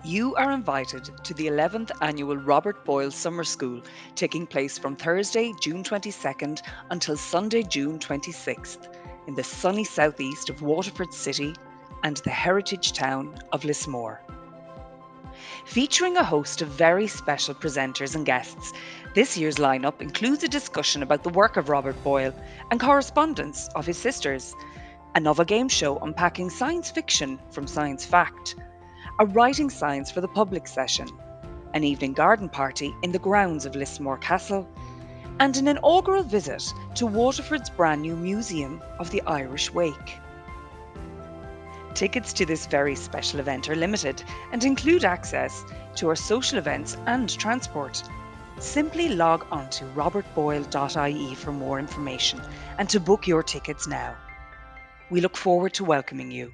You are invited to the 11th annual Robert Boyle Summer School, taking place from Thursday, June 22nd until Sunday, June 26th, in the sunny southeast of Waterford City and the Heritage Town of Lismore. Featuring a host of very special presenters and guests, this year's lineup includes a discussion about the work of Robert Boyle and correspondence of his sisters, a novel game show unpacking science fiction from science fact, a writing science for the public session, an evening garden party in the grounds of Lismore Castle, and an inaugural visit to Waterford's brand new Museum of the Irish Wake. Tickets to this very special event are limited and include access to our social events and transport. Simply log on to robertboyle.ie for more information and to book your tickets now. We look forward to welcoming you.